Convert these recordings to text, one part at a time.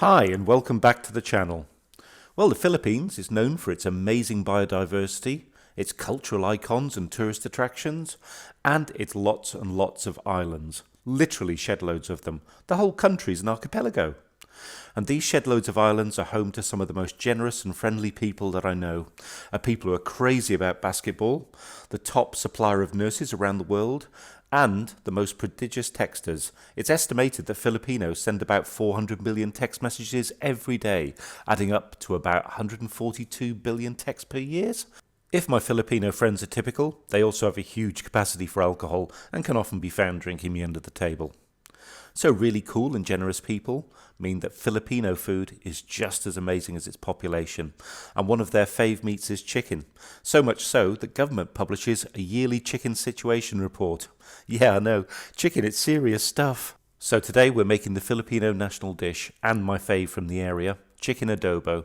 Hi and welcome back to the channel. Well, the Philippines is known for its amazing biodiversity, its cultural icons and tourist attractions, and its lots and lots of islands. Literally shed loads of them. The whole country is an archipelago. And these shed loads of islands are home to some of the most generous and friendly people that I know. People who are crazy about basketball, the top supplier of nurses around the world, and the most prodigious texters. It's estimated that Filipinos send about 400 million text messages every day, adding up to about 142 billion texts per year. If my Filipino friends are typical, they also have a huge capacity for alcohol and can often be found drinking me under the table. So really cool and generous people mean that Filipino food is just as amazing as its population, and one of their fave meats is chicken. So much so that government publishes a yearly chicken situation report. Yeah, I know, chicken, it's serious stuff. So today we're making the Filipino national dish and my fave from the area, chicken adobo.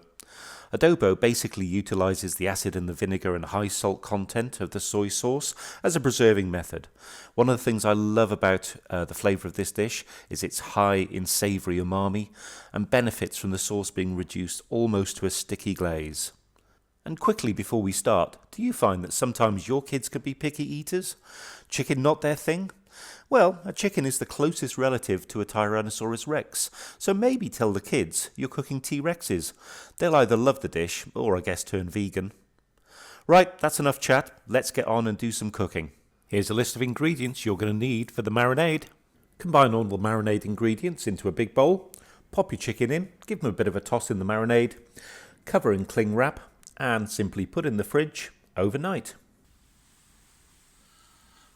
Adobo basically utilises the acid and the vinegar and high salt content of the soy sauce as a preserving method. One of the things I love about the flavour of this dish is its high in savoury umami and benefits from the sauce being reduced almost to a sticky glaze. And quickly before we start, do you find that sometimes your kids can be picky eaters? Chicken not their thing? Well, a chicken is the closest relative to a Tyrannosaurus rex, so maybe tell the kids you're cooking T-Rexes. They'll either love the dish, or I guess turn vegan. Right, that's enough chat, let's get on and do some cooking. Here's a list of ingredients you're going to need for the marinade. Combine all the marinade ingredients into a big bowl, pop your chicken in, give them a bit of a toss in the marinade, cover and cling wrap, and simply put in the fridge overnight.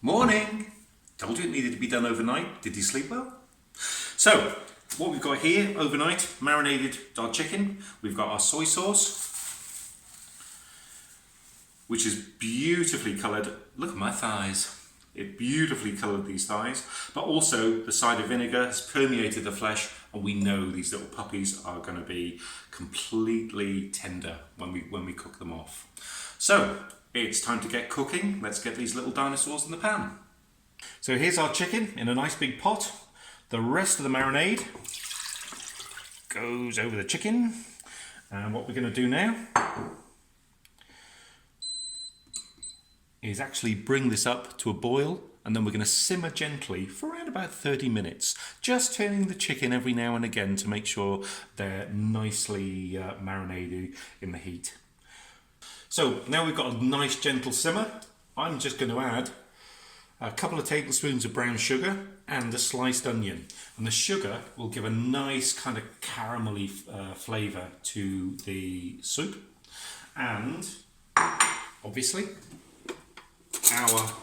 Morning! Told you it needed to be done overnight. Did you sleep well? So, what we've got here overnight, marinated our chicken. We've got our soy sauce, which is beautifully coloured. Look at my thighs. It beautifully coloured these thighs. But also the cider vinegar has permeated the flesh, and we know these little puppies are going to be completely tender when we cook them off. So, it's time to get cooking. Let's get these little dinosaurs in the pan. So here's our chicken in a nice big pot. The rest of the marinade goes over the chicken. And what we're going to do now is actually bring this up to a boil, and then we're going to simmer gently for around about 30 minutes. Just turning the chicken every now and again to make sure they're nicely marinated in the heat. So now we've got a nice gentle simmer. I'm just going to add a couple of tablespoons of brown sugar and a sliced onion, and the sugar will give a nice kind of caramelly flavour to the soup, and obviously our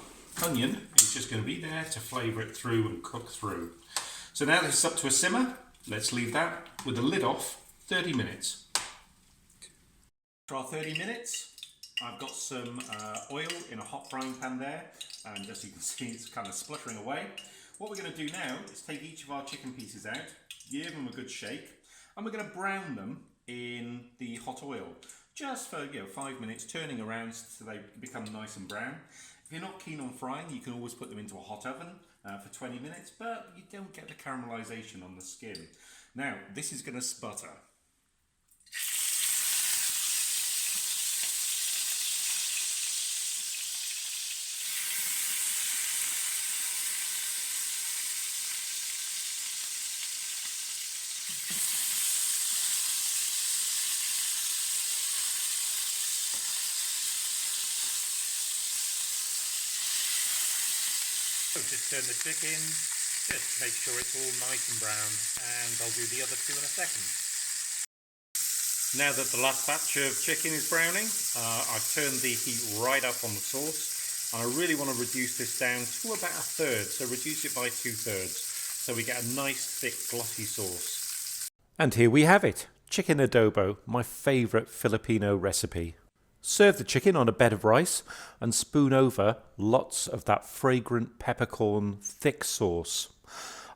onion is just going to be there to flavour it through and cook through. So now this is up to a simmer. Let's leave that with the lid off 30 minutes. For our 30 minutes, I've got some oil in a hot frying pan there, and as you can see it's kind of spluttering away. What we're going to do now is take each of our chicken pieces out, give them a good shake, and we're going to brown them in the hot oil just for 5 minutes, turning around so they become nice and brown. If you're not keen on frying, you can always put them into a hot oven for 20 minutes, but you don't get the caramelization on the skin. Now this is going to sputter. So just turn the chicken, just make sure it's all nice and brown, and I'll do the other two in a second. Now that the last batch of chicken is browning, I've turned the heat right up on the sauce, and I really want to reduce this down to about a third, so reduce it by 2/3, so we get a nice thick glossy sauce. And here we have it, chicken adobo, my favourite Filipino recipe. Serve the chicken on a bed of rice and spoon over lots of that fragrant peppercorn thick sauce.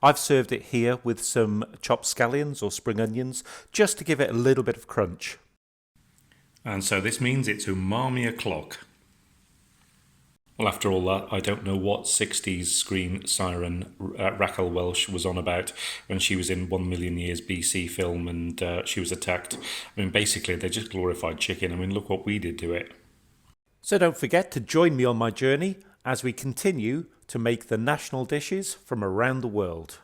I've served it here with some chopped scallions or spring onions just to give it a little bit of crunch. And so this means it's umami o'clock. Well, after all that, I don't know what 60s screen siren Raquel Welch was on about when she was in 1 Million Years BC film and she was attacked. I mean, basically, they just glorified chicken. I mean, look what we did to it. So don't forget to join me on my journey as we continue to make the national dishes from around the world.